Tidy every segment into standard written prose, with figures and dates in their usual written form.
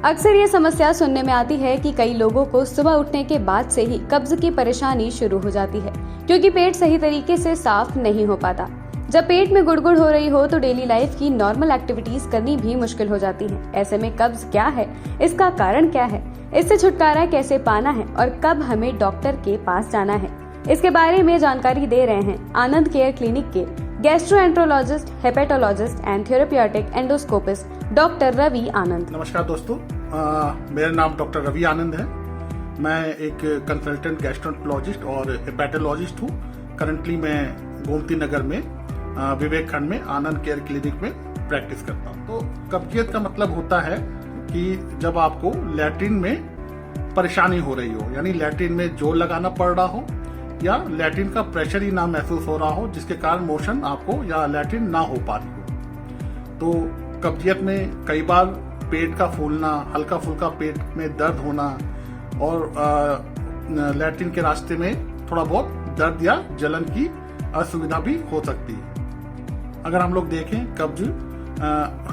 अक्सर ये समस्या सुनने में आती है कि कई लोगों को सुबह उठने के बाद से ही कब्ज की परेशानी शुरू हो जाती है, क्योंकि पेट सही तरीके से साफ नहीं हो पाता। जब पेट में गुड़गुड़ हो रही हो तो डेली लाइफ की नॉर्मल एक्टिविटीज करनी भी मुश्किल हो जाती है। ऐसे में कब्ज क्या है, इसका कारण क्या है, इससे छुटकारा कैसे पाना है और कब हमें डॉक्टर के पास जाना है, इसके बारे में जानकारी दे रहे हैं आनंद केयर क्लिनिक के gastroenterologist, hepatologist and therapeutic endoscopist doctor Ravi Anand. नमस्कार दोस्तों, मेरा नाम डॉक्टर रवि आनंद है। मैं एक कंसल्टेंट गैस्ट्रोएंट्रोलॉजिस्ट और हेपेटोलॉजिस्ट हूँ। करंटली मैं गोमती नगर में विवेक खंड में आनंद केयर क्लिनिक में प्रैक्टिस करता हूँ। तो कब्जियत का मतलब होता है कि जब आपको लैट्रिन में परेशानी हो रही हो, यानी लैट्रिन में जोर लगाना पड़ रहा हो या लैट्रिन का प्रेशर ही ना महसूस हो रहा हो, जिसके कारण मोशन आपको या लैट्रिन ना हो पा रही हो। तो कब्जियत में कई बार पेट का फूलना, हल्का फुल्का पेट में दर्द होना और लैट्रिन के रास्ते में थोड़ा बहुत दर्द या जलन की असुविधा भी हो सकती है। अगर हम लोग देखें कब्ज,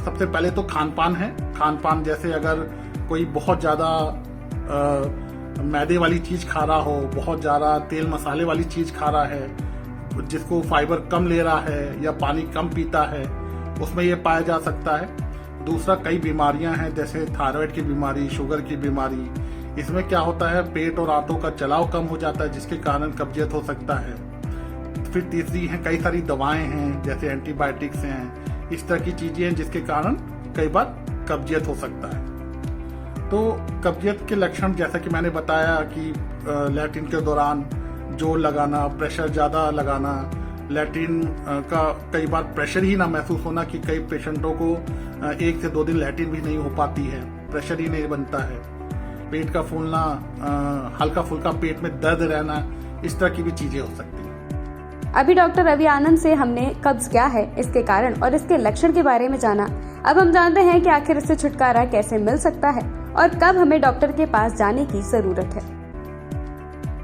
सबसे पहले तो खान पान है। खान पान जैसे अगर कोई बहुत ज्यादा मैदे वाली चीज खा रहा हो, बहुत ज्यादा तेल मसाले वाली चीज खा रहा है, जिसको फाइबर कम ले रहा है या पानी कम पीता है, उसमें ये पाया जा सकता है। दूसरा, कई बीमारियां हैं जैसे थायराइड की बीमारी, शुगर की बीमारी। इसमें क्या होता है, पेट और आंतों का चलाव कम हो जाता है, जिसके कारण कब्जियत हो सकता है। फिर तीसरी है, कई सारी दवाएं हैं जैसे एंटीबायोटिक्स हैं, इस तरह की चीजें हैं जिसके कारण कई बार कब्जियत हो सकता है। तो कब्जियत के लक्षण जैसा कि मैंने बताया कि लैट्रिन के दौरान जोर लगाना, प्रेशर ज्यादा लगाना, लैट्रिन का कई बार प्रेशर ही ना महसूस होना कि कई पेशेंटों को 1 से 2 दिन लैट्रिन भी नहीं हो पाती है, प्रेशर ही नहीं बनता है, पेट का फूलना, हल्का फुल्का पेट में दर्द रहना, इस तरह की भी चीजें हो सकती हैं। अभी डॉक्टर रवि आनंद से हमने कब्ज क्या है, इसके कारण और इसके लक्षण के बारे में जाना। अब हम जानते हैं कि आखिर इससे छुटकारा कैसे मिल सकता है और कब हमें डॉक्टर के पास जाने की जरूरत है।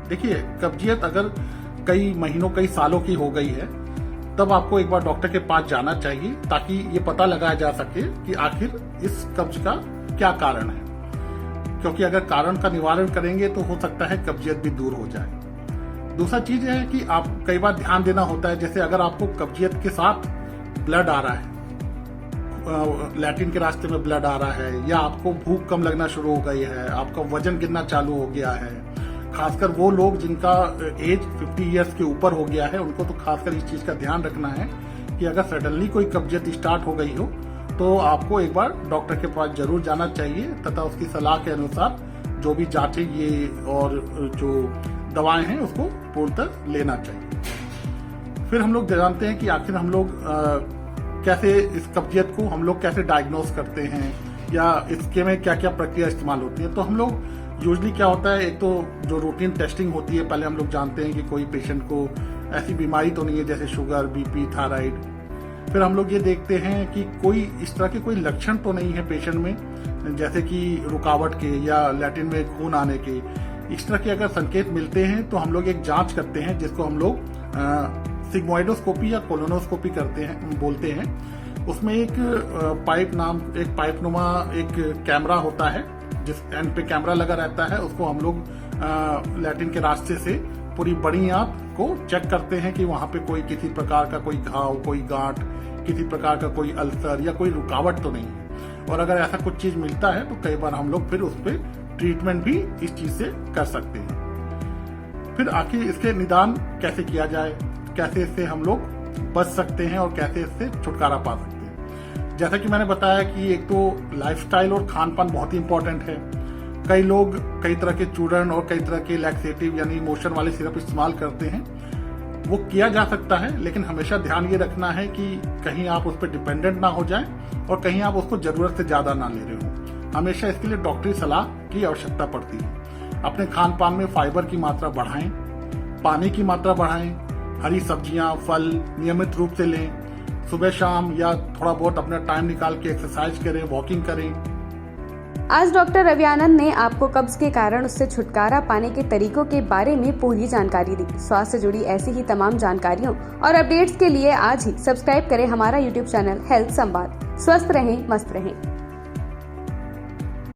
देखिए, कब्जियत अगर कई महीनों, कई सालों की हो गई है, तब आपको एक बार डॉक्टर के पास जाना चाहिए ताकि ये पता लगाया जा सके कि आखिर इस कब्ज का क्या कारण है। क्योंकि अगर कारण का निवारण करेंगे तो हो सकता है कब्जियत भी दूर हो जाए। दूसरा चीज है कि आप कई बार ध्यान देना होता है, जैसे अगर आपको कब्जियत के साथ ब्लड आ रहा है, लैट्रिन के रास्ते में ब्लड आ रहा है, या आपको भूख कम लगना शुरू हो गई है, आपका वजन गिरना चालू हो गया है, खासकर वो लोग जिनका एज 50 इयर्स के ऊपर हो गया है, उनको तो खासकर इस चीज का ध्यान रखना है कि अगर सडनली कोई कब्जियत स्टार्ट हो गई हो तो आपको एक बार डॉक्टर के पास जरूर जाना चाहिए तथा उसकी सलाह के अनुसार जो भी जांचें ये और जो दवाएं हैं उसको पूर्णतः लेना चाहिए। फिर हम लोग जानते हैं कि आखिर हम लोग कैसे इस कब्जियत को हम लोग कैसे डायग्नोस करते हैं या इसके में क्या क्या प्रक्रिया इस्तेमाल होती है। तो हम लोग यूजुअली क्या होता है, एक तो जो रूटीन टेस्टिंग होती है, पहले हम लोग जानते हैं कि कोई पेशेंट को ऐसी बीमारी तो नहीं है जैसे शुगर, बीपी, थायराइड। फिर हम लोग ये देखते हैं कि कोई इस तरह के कोई लक्षण तो नहीं है पेशेंट में, जैसे कि रुकावट के या लैट्रिन में खून आने के। इस तरह के अगर संकेत मिलते हैं तो हम लोग एक जांच करते हैं जिसको हम लोग सिग्मोइडोस्कोपी या कोलोनोस्कोपी करते हैं, बोलते हैं। उसमें एक पाइपनुमा एक कैमरा होता है, जिस एंड पे कैमरा लगा रहता है, उसको हम लोग लैट्रिन के रास्ते से पूरी बड़ी आंत को चेक करते हैं कि वहां पे कोई किसी प्रकार का कोई घाव, कोई गांठ, किसी प्रकार का कोई अल्सर या कोई रुकावट तो नहीं है। और अगर ऐसा कुछ चीज मिलता है तो कई बार हम लोग फिर उस पर ट्रीटमेंट भी इस चीज से कर सकते हैं। फिर आखिर इसके निदान कैसे किया जाए, कैसे इससे हम लोग बच सकते हैं और कैसे इससे छुटकारा पा सकते हैं। जैसा कि मैंने बताया कि एक तो लाइफस्टाइल और खान पान बहुत ही इंपॉर्टेंट है। कई लोग कई तरह के चूर्ण और कई तरह के लैक्सेटिव यानी मोशन वाले सिरप इस्तेमाल करते हैं, वो किया जा सकता है, लेकिन हमेशा ध्यान ये रखना है कि कहीं आप उस पर डिपेंडेंट ना हो जाएं और कहीं आप उसको जरूरत से ज्यादा ना ले रहे हो। हमेशा इसके लिए डॉक्टरी सलाह की आवश्यकता पड़ती है। अपने खान पान में फाइबर की मात्रा बढ़ाएं, पानी की मात्रा बढ़ाएं, हरी सब्जियां, फल नियमित रूप से लें, सुबह शाम या थोड़ा बहुत अपना टाइम निकाल के एक्सरसाइज करें, वॉकिंग करें। आज डॉक्टर रवि आनंद ने आपको कब्ज के कारण उससे छुटकारा पाने के तरीकों के बारे में पूरी जानकारी दी। स्वास्थ्य से जुड़ी ऐसी ही तमाम जानकारियों और अपडेट्स के लिए आज ही सब्सक्राइब करें हमारा YouTube चैनल हेल्थ संवाद। स्वस्थ रहें, मस्त रहें।